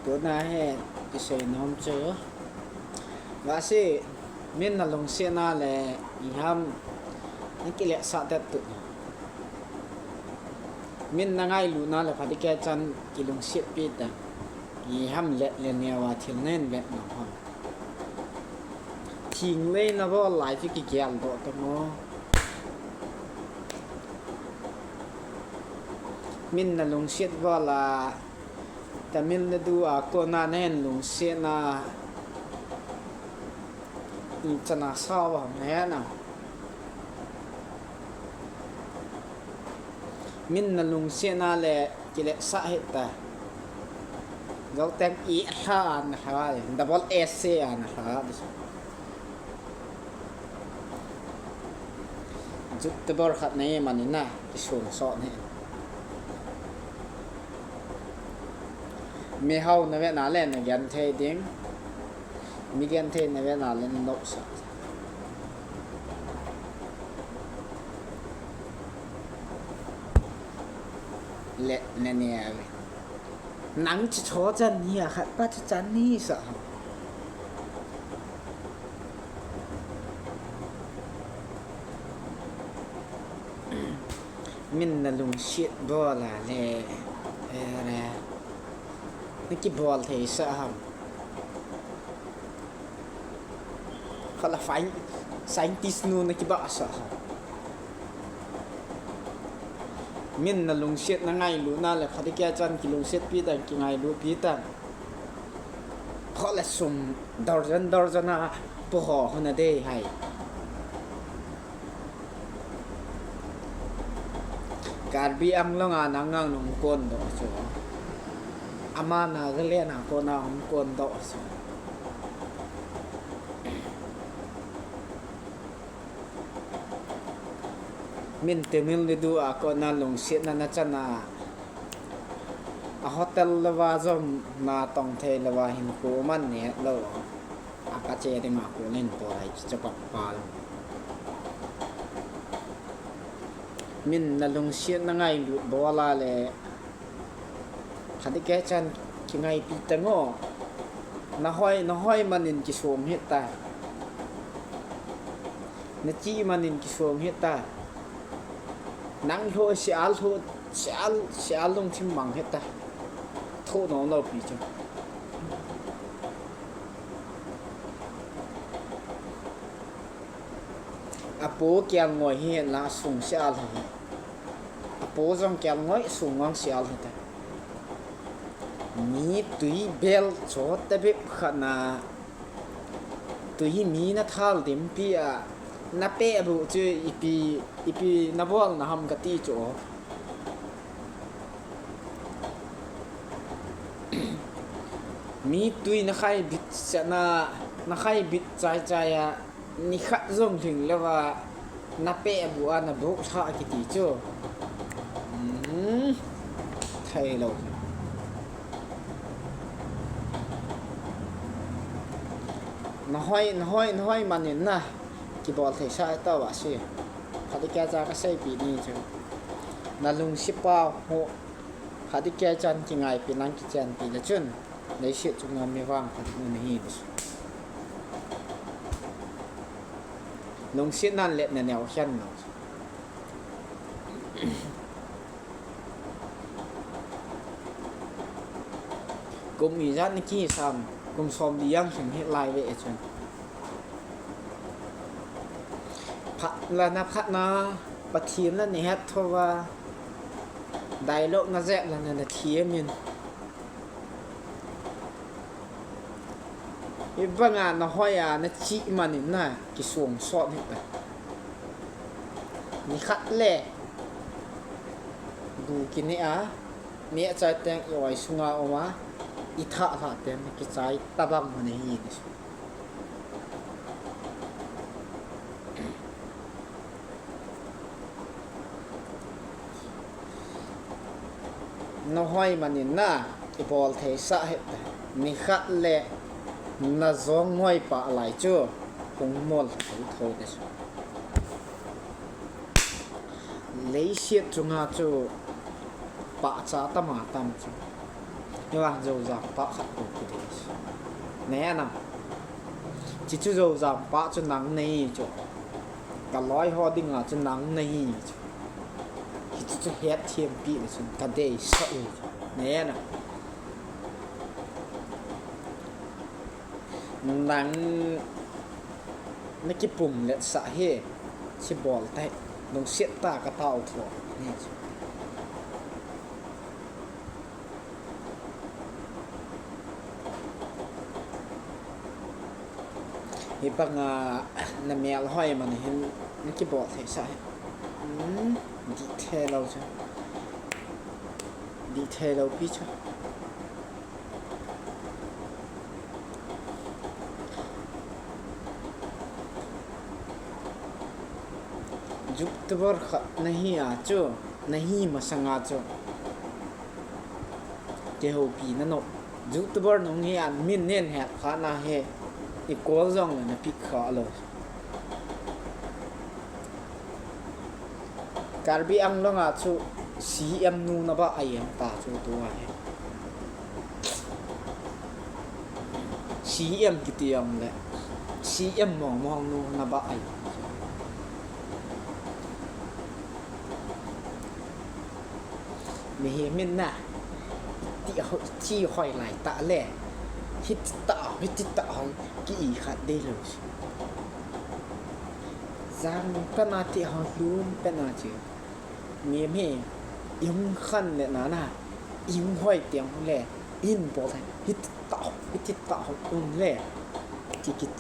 ตัวน่าให้ที่ใส่น้องเจอว่าสิมินน่ะลงเสียน่าแหละอีห้ามนี่กิเลสสัตว์ตุมินน่ะง่ายรู้น่าแหละพอดีแกจันกิลงเสียปีดอ่ะอีห้ามเละเลียว่าที่เล่นแบบน้องห้องทิ้งเลยนะว่าหลายที่กี่เกี่ยวตัวตัวมั้งมินน่ะลงเสียว่าละแต่มินน่ะดูก็น่าแน่นลงเสียน่ะจะน่าเศร้าแม่น่ะมินน่ะลงเสียน่ะแหละกิเลสเหตุแต่เราแต่งอีท่านะครับดับเบิลเอสเซียนะครับจุดที่บริษัทนี้มันนี่นะที่ส่งสอนนี่มีเฮาในเวลาเล่นกันเทดิ้งมีกันเทในเวลาเล่นนกสัตว์เละเนี่ยหนังจะโชว์จันนี่ครับป้าจะจันนี่สักมินน่ะลุงชิดบอลอะไรนี่กี่บอลเทสักครับเขาละไฟไซน์ติสนูนกี่บ้าสักครับมินน่ะลุงเสียดนั่งไงรู้น่าเลยพอดีแกจันกิลุงเสียดปีแต่กี่ไงรู้ปีแต่เขาละสุ่มดอร์จันนะพวกเขาคนนั้นได้ให้การบีอัมลงงานนั่งนุ่งก้นดอกชัวอามานาก็เลี้ยนคนนั่งก้นดอกชัวมินเตมิลลิดูก็น่าลงเสียนั่นจันนะโฮเทลละว่าจอมมาต้องเทละว่าหินคูมันเนี่ยเราอากาศเจดีมาคูเล่นตัวไอ้จะปักปาลมินน่ะลงเสียนั่งไงดูบัวลาเลยขันที่แกจันกี่ไงปีตังอ้น่าห้อยมันนินกิสวมเฮตตาน่าจีมันนินกิสวมเฮตตานังโทเสียลงที่มังเฮตตาโทน้องเราปีจังอาปูเกี่ยงงอยเห็นละสูงเสียลเลยอาปูจงเกี่ยงงอยสูงวังเสียลเลยมีตุยเบลโจทย์แต่แบบขนาดตุยมีนัทาลเต็มปีอ่ะนับเป้บุจูอีปีนับวอลนะฮัมกะตีโจมีตุยนักใครบิดเสนานักใครบิดใจอ่ะนี่ขัดส่งถึงแล้วว่านับเป้บุอันนับบุกท่ากิติโจไทยเราน้อยมันเนี่ยนะกี่บอลเทใช้ตัวว่าสิพอดีแกจะก็ใช้ปีนี้จังนั่นลุงสิบเป้าโหพอดีแกจันกี่ไงปีนั้นกี่จันปีละจุนในเชื่อจุงงามไม่ว่างพอดีมันนี่ดิลุงเสียนั่นเละแนวเช่นนั้นกุมมีจันนี่กี่ซ้ำกุมซ้อมดียังถึงให้ไล่ไว้เอจังพัดละนะพัดนะปะเทียนแล้วเนี่ยทว่าได้โลกน่าแซ่ละนะเทียมินอีบางงานนะห้อยนะจิมันนี่นะกิสวงสอดนี่ไปนี่ขัดแหละดูกินนี่เนี่ยใจแตงย่อยสุงาออกมาอีท่าหาเต็มกิใจตะบังมันนี่ดิน้อยห้อยมันนี่นะอีบอลเทสะเหตุนี่ขัดแหละน่าจงง่อยปะไหลจ้ะคงมอลเขาโทษดิเลยเสียจงอาจ้ะปะจ้าตมาตามจ้ะ nhưng dầu giảm bão khát đủ cái đấy nè nào chỉ chú dầu giảm bão cho nắng này cho cả lối họ đi ngả cho nắng này chỉ chú hết thêm bị là chúng ta đây sợ nè nào nắng mấy cái bùm lệ xả hết chỉ bỏ tay nông xiết ta cái tàu thổi nè thì bằng là mèo hoài mà này nó cái bỏ thể sai detail đâu chứ detail đâu biết chứ giúp tôi bảo नहीं आचो नहीं मसंगा चो cái hồ bì nó nộp giúp tôi bảo nó nghe ăn min nên hẹn khá na he thì cố dòng là nó bị khó rồi cái bị ăn nó ngã chú xí em nu nó bảo ai em ta chú tôi hay xí em cái tiền đấy xí em mong mong nu nó bảo ai mình mình nè chi hỏi lại tạ lẻ hít tạo cái ý khát đây rồi giang cái nào thì họ luôn cái nào chứ miếng hè im khăn lệ ná nà im hỏi tiếng lẻ in bỏ thành hít tạo lẻ chỉ cái